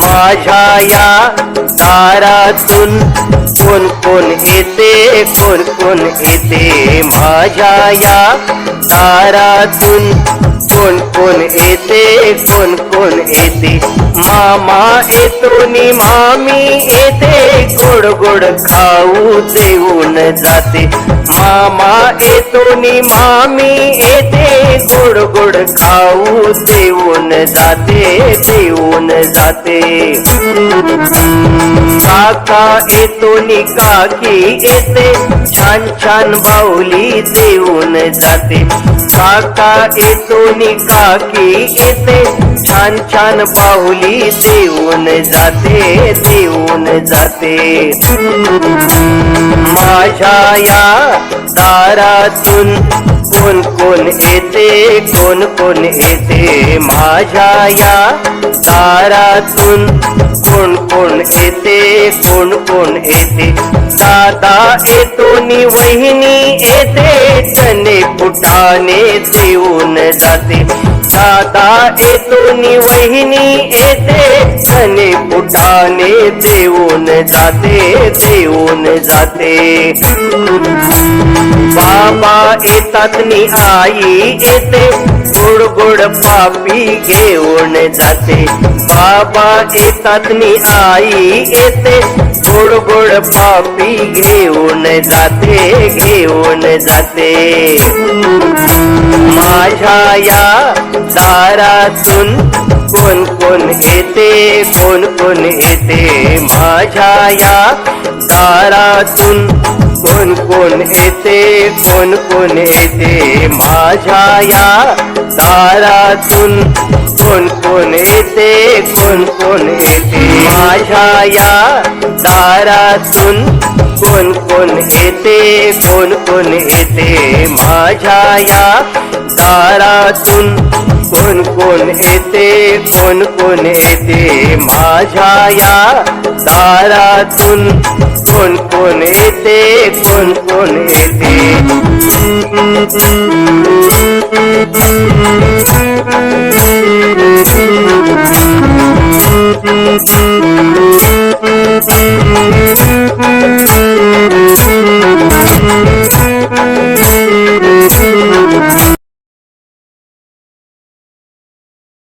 माझ्या या दारातून कोण कोण येते, कोण कोण येते, माझ्या या दारातून कोण कोण येते, कोण कोण येते, मामा येतो नि मामी येते, गोड गोड खाऊ देऊन जाते, मामा येतो नि मामी येते, गोड गोड खाऊ देऊन जाते, देऊन जाते, काका येतो नि काकी येते, छान छान बाहुली देऊन जाते, काका येतो नि काकी येते, छान छान बाहुली देऊन जाते, देऊन जाते, माझ्या या दारातून कोण कोण येते, कोण कोण येते, माझ्या या दारातून कोण कोण येते, कोण कोण येते, दादा येतो नि वहिनी येते, चणे फुटाणे देऊन जाते, दादा येतो नि वहिनी येते, चणे फुटाणे देऊन जाते, देऊन जाते, बाबा येतात नि आई येते, गोड गोड पापी घेऊन जाते, बाबा येतात नि आई येते, गोड गोड पापी घेऊन जाते, घेऊन जाते, माझ्या या दारातून कोण कोण येते, कोण कोण येते, माझ्या या दारातून कोण कोण येते, कोण कोण येते, माझ्या या दारातून कोण कोण येते, कोण कोण येते, माझ्या या दारातून कोण कोण येते, कोण कोण येते, माझ्या या दारातून कोण कोण येते, कोण कोण येते, माझ्या या दारातून कोण कोण येते, कोण कोण येते.